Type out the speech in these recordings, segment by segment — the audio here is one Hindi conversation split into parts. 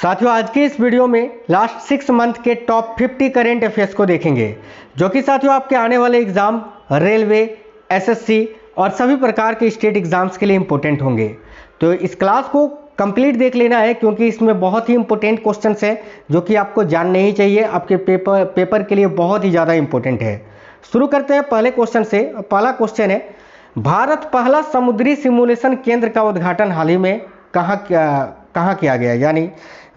साथियों आज के इस वीडियो में लास्ट 6 मंथ के टॉप 50 करेंट अफेयर्स को देखेंगे, जो कि साथियों आपके आने वाले एग्जाम, रेलवे, एसएससी और सभी प्रकार के स्टेट एग्जाम्स के लिए इंपॉर्टेंट होंगे। तो इस क्लास को कंप्लीट देख लेना है, क्योंकि इसमें बहुत ही इंपॉर्टेंट क्वेश्चंस हैं जो कि आपको जानने ही चाहिए। आपके पेपर के लिए बहुत ही ज़्यादा इंपॉर्टेंट है। शुरू करते हैं पहले क्वेश्चन से। पहला क्वेश्चन है, भारत पहला समुद्री सिमुलेशन केंद्र का उद्घाटन हाल ही में कहाँ किया गया? यानी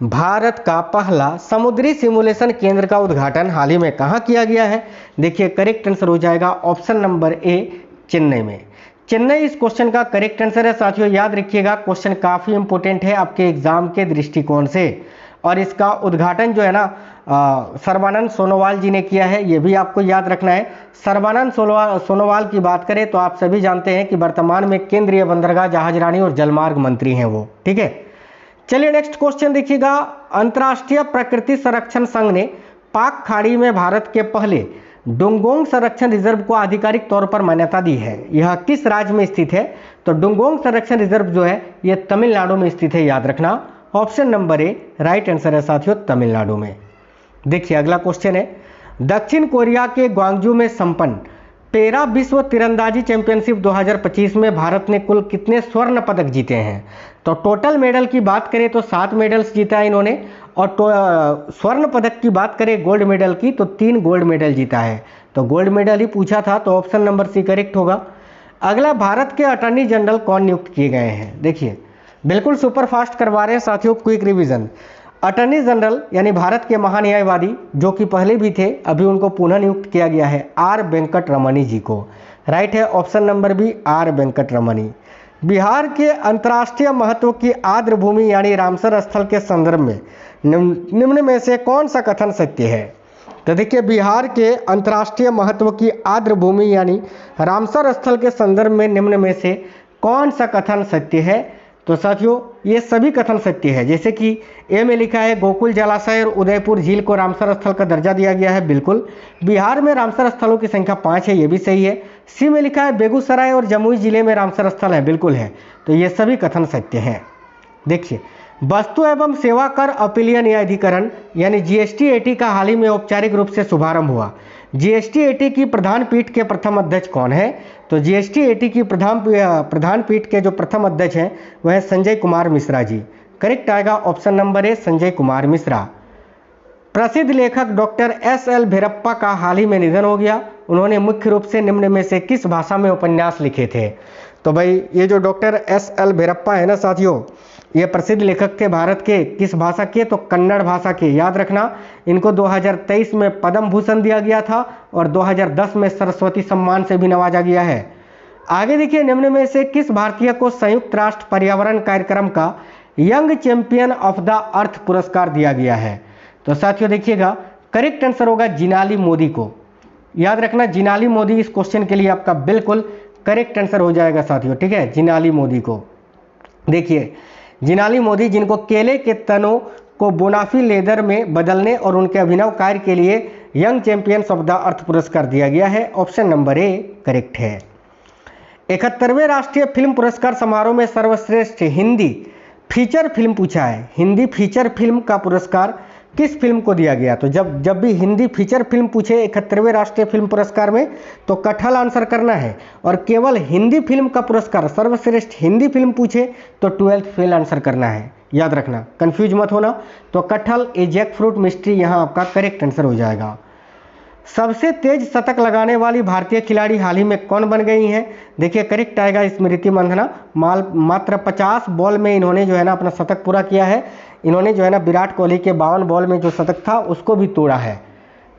भारत का पहला समुद्री सिमुलेशन केंद्र का उद्घाटन हाल ही में कहाँ किया गया है? देखिए करेक्ट आंसर हो जाएगा ऑप्शन नंबर ए, चेन्नई में। चेन्नई इस क्वेश्चन का करेक्ट आंसर है। साथियों याद रखिएगा, क्वेश्चन काफ़ी इंपॉर्टेंट है आपके एग्जाम के दृष्टिकोण से। और इसका उद्घाटन जो है ना सर्बानंद सोनोवाल जी ने किया है, ये भी आपको याद रखना है। सर्बानंद सोनोवाल की बात करें तो आप सभी जानते हैं कि वर्तमान में केंद्रीय बंदरगाह, जहाजरानी और जलमार्ग मंत्री हैं वो। ठीक है, चलिए नेक्स्ट क्वेश्चन देखिएगा। अंतर्राष्ट्रीय प्रकृति संरक्षण संघ ने पाक खाड़ी में भारत के पहले डुंगोंग संरक्षण रिजर्व को आधिकारिक तौर पर मान्यता दी है। यह किस राज्य में स्थित है? तो डुंगोंग संरक्षण रिजर्व जो है ये तमिलनाडु में स्थित है, याद रखना। ऑप्शन नंबर ए राइट आंसर है साथियों, तमिलनाडु में। देखिए अगला क्वेश्चन है, दक्षिण कोरिया के ग्वांगजू में संपन्न पैरा विश्व तीरंदाजी चैंपियनशिप 2025 में भारत ने कुल कितने स्वर्ण पदक जीते हैं? तो टोटल मेडल की बात करें तो 7 मेडल्स जीता है इन्होंने, और स्वर्ण पदक की बात करें गोल्ड मेडल की तो 3 गोल्ड मेडल जीता है। तो गोल्ड मेडल ही पूछा था, तो ऑप्शन नंबर सी करेक्ट होगा। अगला, भारत के अटॉर्नी जनरल कौन नियुक्त किए गए हैं? देखिए बिल्कुल सुपर फास्ट करवा रहे हैं साथियों, क्विक रिवीजन। अटॉर्नी जनरल यानी भारत के महान्यायवादी जो कि पहले भी थे, अभी उनको पुनः नियुक्त किया गया है, आर वेंकट रमणी जी को। राइट है option number B, R Venkat Ramani. Bihar के अंतर्राष्ट्रीय महत्व की आर्द्र भूमि यानी रामसर स्थल के संदर्भ में निम्न में से कौन सा कथन सत्य है? तो देखिए बिहार के अंतर्राष्ट्रीय महत्व की आर्द्र भूमि यानी रामसर स्थल के संदर्भ में निम्न में से कौन सा कथन सत्य है? तो साथियों ये सभी कथन सत्य है। जैसे कि ए में लिखा है गोकुल जलाशय और उदयपुर झील को रामसर स्थल का दर्जा दिया गया है, बिल्कुल। बिहार में रामसर स्थलों की संख्या 5 है, ये भी सही है। सी में लिखा है बेगूसराय और जमुई जिले में रामसर स्थल है, बिल्कुल है। तो ये सभी कथन सत्य हैं। देखिए, वस्तु एवं सेवा कर अपीलीय न्यायाधिकरण यानी जीएसटी-एटी का हाल ही में औपचारिक रूप से शुभारंभ हुआ। जीएसटी-एटी की प्रधान पीठ के प्रथम अध्यक्ष कौन है? तो जीएसटी-एटी की प्रधान पीठ के जो प्रथम अध्यक्ष हैं वह है संजय कुमार मिश्रा जी। करेक्ट आएगा ऑप्शन नंबर ए, संजय कुमार मिश्रा। प्रसिद्ध लेखक डॉक्टर एस.एल. भेरप्पा का हाल ही में निधन हो गया। उन्होंने मुख्य रूप से निम्न में से किस भाषा में उपन्यास लिखे थे? तो भाई ये जो डॉक्टर एस.एल. भेरप्पा है ना साथियों, ये प्रसिद्ध लेखक थे भारत के। किस भाषा के? तो कन्नड़ भाषा के, याद रखना। इनको 2023 में पद्म भूषण दिया गया था और 2010 में सरस्वती सम्मान से भी नवाजा गया है। आगे देखिए, निम्न में से किस भारतीय को संयुक्त राष्ट्र पर्यावरण कार्यक्रम का young champion of the earth पुरस्कार दिया गया है? तो साथियों देखिएगा करेक्ट आंसर होगा जिनाली मोदी को। याद रखना, जिनाली मोदी इस क्वेश्चन के लिए आपका बिल्कुल करेक्ट आंसर हो जाएगा साथियों। ठीक है, जिनाली मोदी को। देखिए जिनाली मोदी, जिनको केले के तनों को बोनाफी लेदर में बदलने और उनके अभिनव कार्य के लिए young champions of the earth पुरस्कार दिया गया है। ऑप्शन नंबर ए करेक्ट है। 71वें राष्ट्रीय फिल्म पुरस्कार समारोह में सर्वश्रेष्ठ हिंदी फीचर फिल्म पूछा है। हिंदी फीचर फिल्म का पुरस्कार किस फिल्म को दिया गया? तो जब भी हिंदी फीचर फिल्म पूछे 71वें राष्ट्रीय फिल्म पुरस्कार में तो कटहल आंसर करना है, और केवल हिंदी फिल्म का पुरस्कार सर्वश्रेष्ठ हिंदी फिल्म पूछे तो 12th फेल आंसर करना है, याद रखना, कंफ्यूज मत होना। तो कटहल ए जैक फ्रूट मिस्ट्री यहाँ आपका करेक्ट आंसर हो जाएगा। सबसे तेज शतक लगाने वाली भारतीय खिलाड़ी हाल ही में कौन बन गई हैं? देखिए करेक्ट आएगा स्मृति मंधाना। मात्र 50 बॉल में इन्होंने जो है ना अपना शतक पूरा किया है। इन्होंने जो है ना विराट कोहली के 52 बॉल में जो शतक था उसको भी तोड़ा है,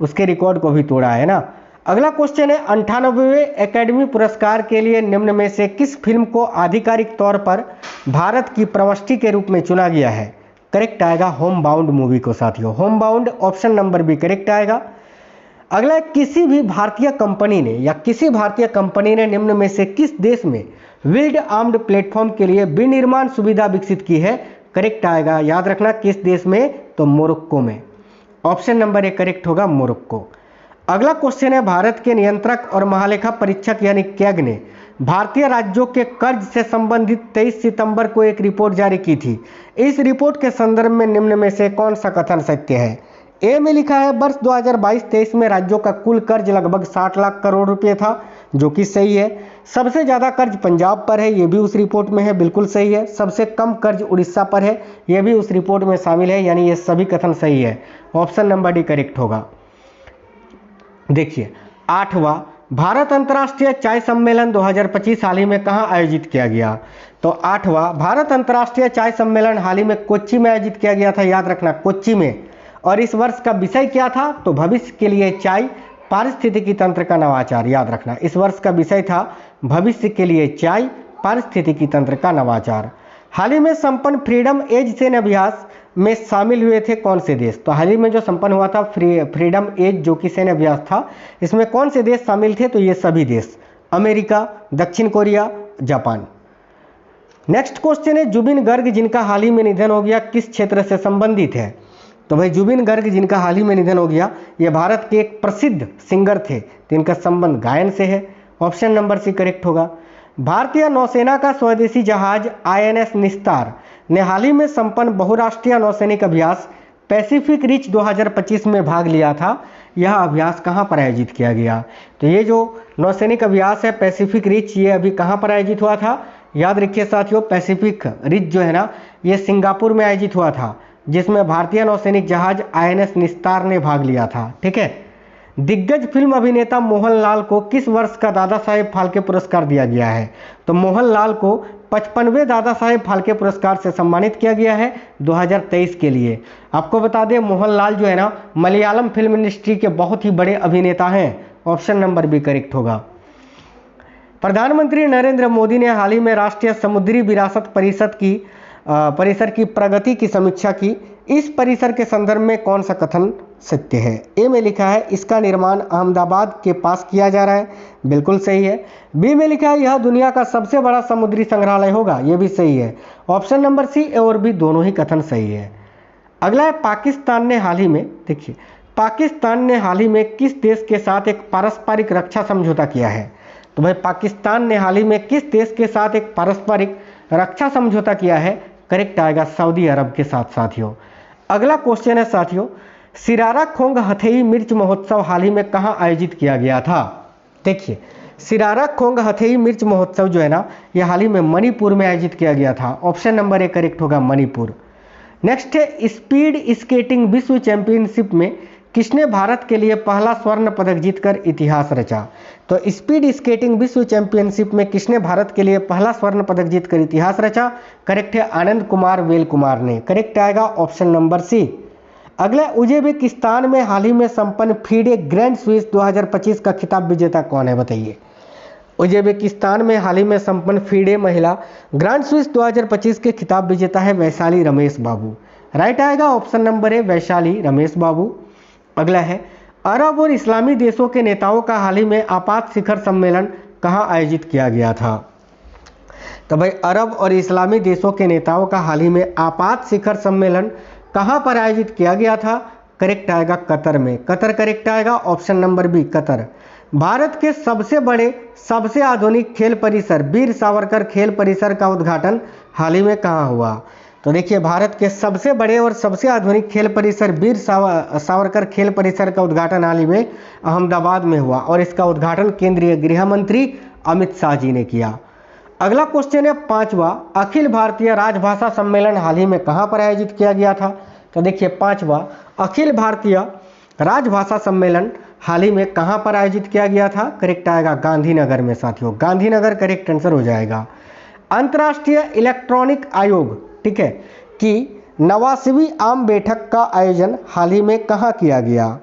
उसके रिकॉर्ड को भी तोड़ा है ना। अगला क्वेश्चन है, 98वें एकेडमी पुरस्कार के लिए निम्न में से किस फिल्म को आधिकारिक तौर पर भारत की प्रविष्टि के रूप में चुना गया है? करेक्ट आएगा होम बाउंड मूवी को साथियों। Home bound option number B correct आएगा। अगला, किसी भी भारतीय कंपनी ने या किसी भारतीय कंपनी ने निम्न में से किस देश में विल्ड आर्म्ड प्लेटफॉर्म के लिए विनिर्माण सुविधा विकसित की है? करेक्ट आएगा, याद रखना किस देश में? तो मोरक्को में। ऑप्शन नंबर ए करेक्ट होगा, मोरक्को। अगला क्वेश्चन है, भारत के नियंत्रक और महालेखा परीक्षक यानी कैग ने भारतीय राज्यों के कर्ज से संबंधित 23 सितंबर को एक रिपोर्ट जारी की थी। इस रिपोर्ट के संदर्भ में निम्न में से कौन सा कथन सत्य है? ए में लिखा है वर्ष 2022-23 में राज्यों का कुल कर्ज लगभग 60 लाख करोड़ रुपए था, जो कि सही है। सबसे ज़्यादा कर्ज पंजाब पर है, ये भी उस रिपोर्ट में है, बिल्कुल सही है। सबसे कम कर्ज उड़ीसा पर है, ये भी उस रिपोर्ट में शामिल है, यानी ये सभी कथन सही है। ऑप्शन नंबर डी करेक्ट होगा। देखिए 8वां, भारत अंतर्राष्ट्रीय चाय सम्मेलन 2025 हाल ही में कहाँ आयोजित किया गया? तो 8वां भारत अंतर्राष्ट्रीय चाय सम्मेलन हाल ही में कोच्चि में आयोजित किया गया था, याद रखना कोच्चि में। और इस वर्ष का विषय क्या था? तो भविष्य के लिए चाय, पारिस्थितिकी तंत्र का नवाचार, याद रखना। इस वर्ष का विषय था भविष्य के लिए चाय, पारिस्थितिकी तंत्र का नवाचार। हाल ही में संपन्न फ्रीडम एज सैन्य अभ्यास में शामिल हुए थे कौन से देश? तो हाल ही में जो संपन्न हुआ था फ्रीडम एज जो कि सैन्य अभ्यास था, इसमें कौन से देश शामिल थे? तो ये सभी देश, अमेरिका, दक्षिण कोरिया, जापान। नेक्स्ट क्वेश्चन है जुबिन गर्ग जिनका हाल ही में निधन हो गया किस क्षेत्र से संबंधित है? तो भाई जुबिन गर्ग जिनका हाल ही में निधन हो गया, ये भारत के एक प्रसिद्ध सिंगर थे, तो इनका संबंध गायन से है। ऑप्शन नंबर सी करेक्ट होगा। भारतीय नौसेना का स्वदेशी जहाज INS निस्तार ने हाल ही में संपन्न बहुराष्ट्रीय नौसैनिक अभ्यास पैसिफिक रिच 2025 में भाग लिया था। यह अभ्यास कहाँ पर आयोजित किया गया? तो ये जो नौसैनिक अभ्यास है पैसिफिक रिच, ये अभी कहाँ पर आयोजित हुआ था? याद रखिए साथियों, पैसिफिक रिच जो है ना, ये सिंगापुर में आयोजित हुआ था, जिसमें भारतीय नौसैनिक जहाज INS निस्तार ने भाग लिया था। ठीक है। दिग्गज फिल्म अभिनेता मोहनलाल को किस वर्ष का दादा साहेब फाल्के पुरस्कार दिया गया है? तो मोहनलाल को 55वें दादा साहेब फाल्के पुरस्कार से सम्मानित किया गया है 2023 के लिए। आपको बता दें मोहनलाल जो है ना, मलयालम फिल्म इंडस्ट्री के बहुत ही बड़े अभिनेता हैं। ऑप्शन नंबर बी करेक्ट होगा। प्रधानमंत्री नरेंद्र मोदी ने हाल ही में राष्ट्रीय समुद्री विरासत परिसर की प्रगति की समीक्षा की। इस परिसर के संदर्भ में कौन सा कथन सत्य है? ए में लिखा है इसका निर्माण अहमदाबाद के पास किया जा रहा है, बिल्कुल सही है। बी में लिखा है यह दुनिया का सबसे बड़ा समुद्री संग्रहालय होगा, यह भी सही है। ऑप्शन नंबर सी और बी दोनों ही कथन सही है। अगला है पाकिस्तान ने हाल ही में, देखिए पाकिस्तान ने हाल ही में किस देश के साथ एक पारस्परिक रक्षा समझौता किया है? तो भाई पाकिस्तान ने हाल ही में किस देश के साथ एक पारस्परिक रक्षा समझौता किया है? करेक्ट आएगा सऊदी अरब के साथ साथियों। अगला क्वेश्चन है साथियों, सिरारा खोंग हथेई मिर्च महोत्सव हाल ही में कहाँ आयोजित किया गया था? देखिए सिरारा खोंग हथेई मिर्च महोत्सव जो है ना, यह हाल ही में मणिपुर में आयोजित किया गया था। ऑप्शन नंबर ए करेक्ट होगा, मणिपुर। नेक्स्ट है स्पीड स्केटिंग विश्व चैंपियनशिप में किसने भारत के लिए पहला स्वर्ण पदक जीतकर इतिहास रचा? तो स्पीड स्केटिंग विश्व चैंपियनशिप में किसने भारत के लिए पहला स्वर्ण पदक जीतकर इतिहास रचा? करेक्ट है आनंद कुमार वेल कुमार ने। करेक्ट आएगा ऑप्शन नंबर सी। अगला उज्बेकिस्तान में हाल ही में संपन्न फीडे ग्रैंड स्विस 2025 का खिताब विजेता कौन है? बताइए। उज्बेकिस्तान में हाल ही में संपन्न फीडे महिला ग्रैंड स्विस 2025 के खिताब विजेता है वैशाली रमेश बाबू। राइट आएगा option number A Vaishali Ramesh Babu. अगला है अरब और इस्लामी देशों के नेताओं का हाल ही में आपात शिखर सम्मेलन कहाँ आयोजित किया गया था? तो भाई अरब और इस्लामी देशों के नेताओं का हाल ही में आपात शिखर सम्मेलन कहाँ पर आयोजित किया गया था? करेक्ट आएगा कतर में। कतर करेक्ट आएगा option number B Qatar. Bharat के सबसे बड़े सबसे आधुनिक खेल परिसर वीर सावरकर खेल परिसर का उद्घाटन हाल ही में कहाँ हुआ? तो देखिए भारत के सबसे बड़े और सबसे आधुनिक खेल परिसर वीर सावरकर खेल परिसर का उद्घाटन हाल ही में अहमदाबाद में हुआ और इसका उद्घाटन केंद्रीय गृह मंत्री अमित शाह जी ने किया। अगला क्वेश्चन है 5वां, अखिल भारतीय राजभाषा सम्मेलन हाल ही में कहाँ पर आयोजित किया गया था? तो देखिए 5वां अखिल भारतीय राजभाषा सम्मेलन हाल ही में कहाँ पर आयोजित किया गया था? करेक्ट आएगा गांधीनगर में साथियों, गांधीनगर करेक्ट आंसर हो जाएगा। अंतर्राष्ट्रीय इलेक्ट्रॉनिक आयोग, ठीक है, कि 89वीं आम बैठक का आयोजन हाल ही में कहाँ किया गया?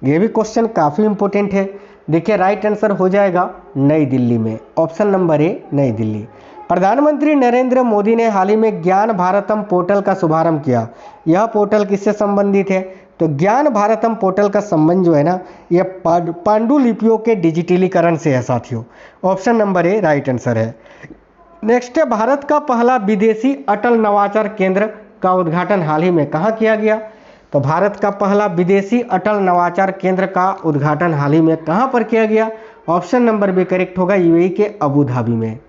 ये भी क्वेश्चन काफ़ी इंपॉर्टेंट है। देखिए राइट आंसर हो जाएगा नई दिल्ली में। ऑप्शन नंबर ए नई दिल्ली। प्रधानमंत्री नरेंद्र मोदी ने हाल ही में ज्ञान भारतम पोर्टल का शुभारंभ किया। यह पोर्टल किससे संबंधित है? तो ज्ञान भारतम पोर्टल का संबंध जो है ना, यह पांडुलिपियों के डिजिटलीकरण से है साथियों। ऑप्शन नंबर ए राइट आंसर है। नेक्स्ट है भारत का पहला विदेशी अटल नवाचार केंद्र का उद्घाटन हाल ही में कहाँ किया गया? तो भारत का पहला विदेशी अटल नवाचार केंद्र का उद्घाटन हाल ही में कहाँ पर किया गया? ऑप्शन नंबर बी करेक्ट होगा, यूएई के अबू धाबी में।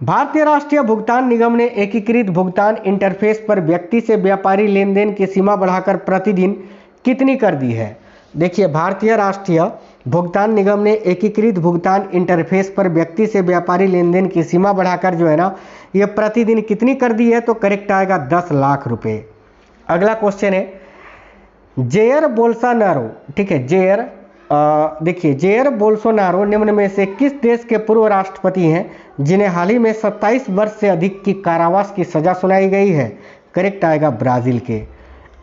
भारतीय राष्ट्रीय भुगतान निगम ने एकीकृत भुगतान इंटरफेस पर व्यक्ति से व्यापारी लेन देन की सीमा बढ़ाकर प्रतिदिन कितनी कर दी है। देखिए, भारतीय राष्ट्रीय भुगतान निगम ने एकीकृत भुगतान इंटरफेस पर व्यक्ति से व्यापारी लेन देन की सीमा बढ़ाकर जो है ना, ये प्रतिदिन कितनी कर दी है, तो करेक्ट आएगा 10 लाख रुपए। अगला क्वेश्चन है जेयर बोल्सोनारो, ठीक है, देखिए जेयर बोल्सोनारो निम्न में से किस देश के पूर्व राष्ट्रपति हैं जिन्हें हाल ही में 27 वर्ष से अधिक की कारावास की सजा सुनाई गई है। करेक्ट आएगा ब्राजील के।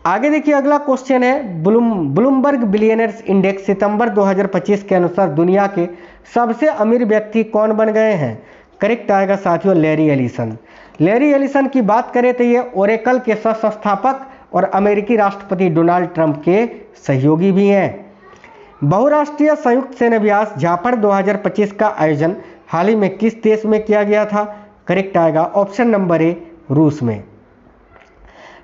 आगे देखिए, अगला क्वेश्चन है ब्लूमबर्ग बिलियनर्स इंडेक्स सितंबर 2025 के अनुसार दुनिया के सबसे अमीर व्यक्ति कौन बन गए हैं। करेक्ट आएगा साथियों लैरी एलिसन। लैरी एलिसन की बात करें तो ये ओरेकल के सह संस्थापक और अमेरिकी राष्ट्रपति डोनाल्ड ट्रंप के सहयोगी भी हैं। बहुराष्ट्रीय संयुक्त सेनाभ्यास जाफर 2025 का आयोजन हाल ही में किस देश में किया गया था। करेक्ट आएगा ऑप्शन नंबर ए रूस में।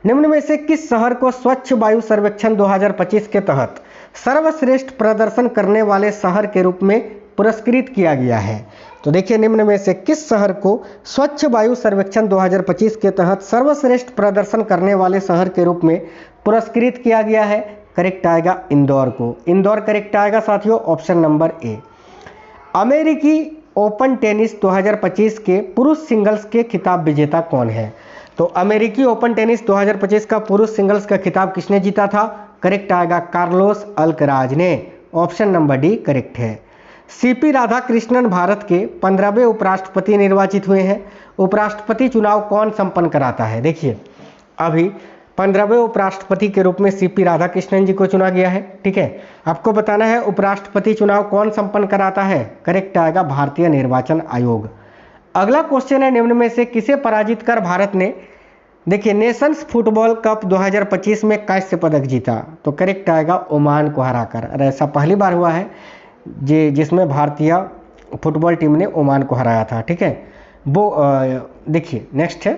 निम्न में से किस शहर को स्वच्छ वायु सर्वेक्षण 2025 के तहत सर्वश्रेष्ठ प्रदर्शन करने वाले शहर के रूप में पुरस्कृत किया गया है। तो देखिए, निम्न में से किस शहर को स्वच्छ वायु सर्वेक्षण 2025 के तहत सर्वश्रेष्ठ प्रदर्शन करने वाले शहर के रूप में पुरस्कृत किया गया है। करेक्ट आएगा इंदौर को। इंदौर करेक्ट आएगा साथियों, ऑप्शन नंबर ए। अमेरिकी ओपन टेनिस 2025 के पुरुष सिंगल्स के खिताब विजेता कौन है। तो अमेरिकी ओपन टेनिस 2025 का पुरुष सिंगल्स का खिताब किसने जीता था। करेक्ट आएगा कार्लोस अल्कराज ने। ऑप्शन नंबर डी करेक्ट है। सीपी राधाकृष्णन भारत के 15वें उपराष्ट्रपति निर्वाचित हुए हैं। उपराष्ट्रपति चुनाव कौन संपन्न कराता है। देखिए, अभी 15वें उपराष्ट्रपति के रूप में सीपी राधाकृष्णन जी को चुना गया है। ठीक है, आपको बताना है उपराष्ट्रपति चुनाव कौन संपन्न कराता है। करेक्ट आएगा भारतीय निर्वाचन आयोग। अगला क्वेश्चन है निम्न में से किसे पराजित कर भारत ने देखिए नेशंस फुटबॉल कप 2025 में कांस्य पदक जीता। तो करेक्ट आएगा ओमान को हराकर। और ऐसा पहली बार हुआ है जिसमें भारतीय फुटबॉल टीम ने ओमान को हराया था। ठीक है, वो देखिए नेक्स्ट है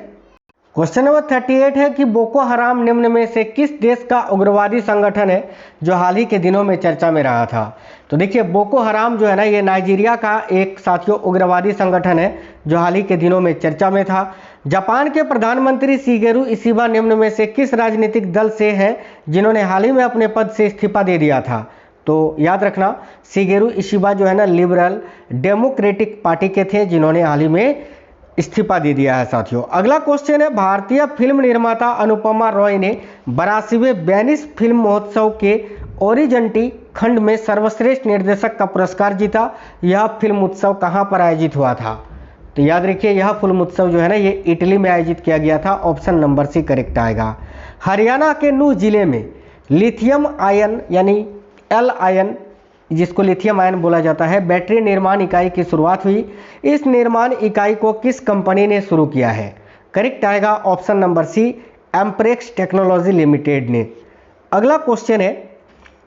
क्वेश्चन नंबर 38 है कि बोको हराम निम्न में से किस देश का उग्रवादी संगठन है जो हाल ही के दिनों में चर्चा में रहा था। तो देखिए, बोको हराम जो है ना, ये नाइजीरिया का एक साथियों उग्रवादी संगठन है जो हाल ही के दिनों में चर्चा में था। जापान के प्रधानमंत्री शिगेरू इशिबा निम्न में से किस राजनीतिक दल से हैं जिन्होंने हाल ही में अपने पद से इस्तीफा दे दिया था। तो याद रखना, शिगेरू इशिबा जो है ना लिबरल डेमोक्रेटिक पार्टी के थे जिन्होंने हाल ही में इस्तीफा दे दिया है साथियों। अगला क्वेश्चन है भारतीय फिल्म निर्माता अनुपमा रॉय ने 82वें वेनिस फिल्म महोत्सव के ओरिजेंटी खंड में सर्वश्रेष्ठ निर्देशक का पुरस्कार जीता। यह फिल्म उत्सव कहां पर आयोजित हुआ था। तो याद रखिए, यह फिल्म उत्सव जो है ना, ये इटली में आयोजित किया गया था। ऑप्शन नंबर सी करेक्ट आएगा। हरियाणा के नूह जिले में लिथियम आयन यानी एल आयन, जिसको लिथियम आयन बोला जाता है, बैटरी निर्माण इकाई की शुरुआत हुई। इस निर्माण इकाई को किस कंपनी ने शुरू किया है। करेक्ट आएगा option number C Emprex technology limited ने। अगला क्वेश्चन है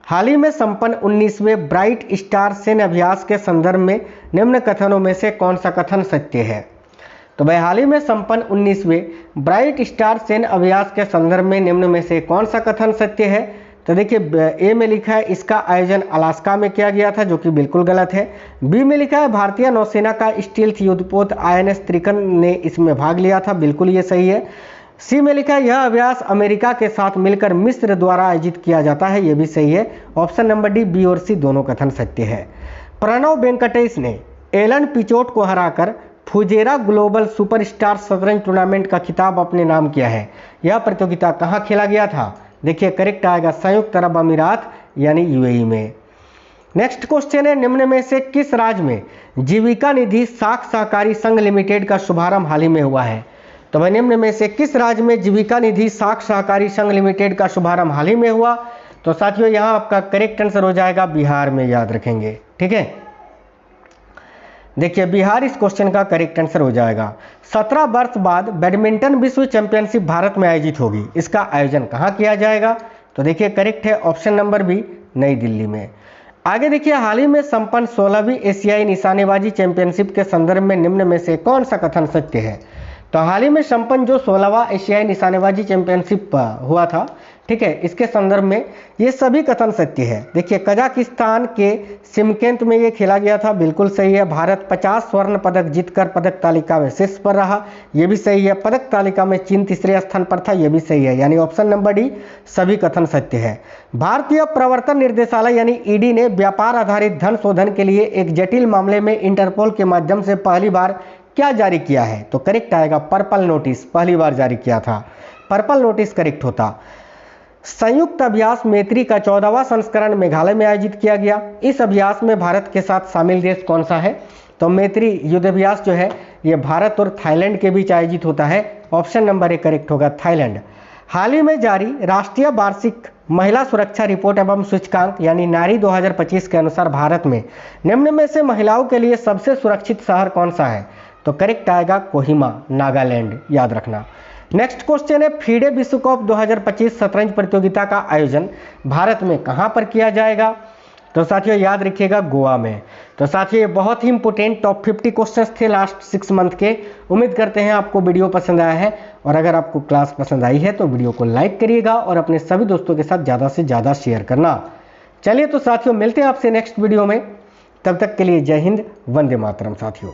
हाल ही में संपन्न 19वें ब्राइट स्टार सैन्य अभ्यास के संदर्भ में निम्न कथनों में से कौन सा कथन सत्य है। तो भाई, हाल ही में संपन्न 19वें ब्राइट स्टार सैन्य अभ्यास के संदर्भ में निम्न में से कौन सा कथन सत्य है। तो देखिए, ए में लिखा है इसका आयोजन अलास्का में किया गया था, जो कि बिल्कुल गलत है। बी में लिखा है भारतीय नौसेना का स्टील्थ युद्धपोत INS त्रिकन ने इसमें भाग लिया था, बिल्कुल ये सही है। सी में लिखा है यह अभ्यास अमेरिका के साथ मिलकर मिस्र द्वारा आयोजित किया जाता है, ये भी सही है। ऑप्शन नंबर डी, बी और सी दोनों कथन सत्य है। प्रणव वेंकटेश ने एलन पिचोट को हराकर फुजेरा ग्लोबल सुपरस्टार शतरंज टूर्नामेंट का खिताब अपने नाम किया है। यह प्रतियोगिता कहाँ खेला गया था। देखिए, करेक्ट आएगा संयुक्त अरब अमीरात यानी UAE में। नेक्स्ट क्वेश्चन है निम्न में से किस राज्य में जीविका निधि साख सहकारी संघ लिमिटेड का शुभारंभ हाल ही में हुआ है। तो भाई, निम्न में से किस राज्य में जीविका निधि साख सहकारी संघ लिमिटेड का शुभारंभ हाल ही में हुआ। तो साथियों, यहाँ आपका करेक्ट आंसर हो जाएगा बिहार में, याद रखेंगे। ठीक है, देखिए बिहार इस क्वेश्चन का करेक्ट आंसर हो जाएगा। 17 वर्ष बाद बैडमिंटन विश्व चैंपियनशिप भारत में आयोजित होगी, इसका आयोजन कहाँ किया जाएगा। तो देखिए, करेक्ट है ऑप्शन नंबर बी, नई दिल्ली में। आगे देखिए, हाल ही में संपन्न 16वीं एशियाई निशानेबाजी चैंपियनशिप के संदर्भ में निम्न में से कौन सा कथन सत्य है। तो हाल ही में संपन्न जो 16वां एशियाई निशानेबाजी चैंपियनशिप हुआ था, ठीक है, इसके संदर्भ में ये सभी कथन सत्य है। देखिए, कजाकिस्तान के शिमकेंत में ये खेला गया था, बिल्कुल सही है। भारत 50 स्वर्ण पदक जीतकर पदक तालिका में शीर्ष पर रहा, ये भी सही है। पदक तालिका में चीन तीसरे स्थान पर था, ये भी सही है। यानी ऑप्शन नंबर डी सभी कथन सत्य है। भारतीय प्रवर्तन निर्देशालय यानी ईडी ने व्यापार आधारित धन शोधन के लिए एक जटिल मामले में इंटरपोल के माध्यम से पहली बार क्या जारी किया है? तो करेक्ट आएगा पर्पल नोटिस, पहली बार जारी किया था, पर्पल नोटिस करेक्ट होता। संयुक्त अभ्यास मैत्री का 14वां संस्करण मेघालय में आयोजित किया गया। इस अभ्यास में भारत के साथ शामिल देश कौन सा है? तो मैत्री युद्धाभ्यास जो है ये भारत और थाईलैंड के बीच आयोजित होता है। ऑप्शन नंबर ए करेक्ट होगा, थाईलैंड। हाल ही में जारी राष्ट्रीय वार्षिक महिला सुरक्षा रिपोर्ट एवं सूचकांक यानी नारी 2025 के अनुसार भारत में निम्न में से महिलाओं के लिए सबसे सुरक्षित शहर कौन सा है? तो करेक्ट आएगा कोहिमा, नागालैंड, याद रखना। नेक्स्ट क्वेश्चन है, फीडे विश्व कप 2025 शतरंज प्रतियोगिता का आयोजन भारत में कहां पर किया जाएगा? तो साथियों याद रखिएगा, गोवा में। तो साथियों ये बहुत ही इंपोर्टेंट टॉप 50 क्वेश्चंस थे लास्ट 6 मंथ के। उम्मीद करते हैं आपको वीडियो पसंद आया है, और अगर आपको क्लास पसंद आई है तो वीडियो को लाइक करिएगा और अपने सभी दोस्तों के साथ ज़्यादा से ज़्यादा शेयर करना। चलिए तो साथियों मिलते हैं आपसे नेक्स्ट वीडियो में, तब तक के लिए जय हिंद, वंदे मातरम साथियों।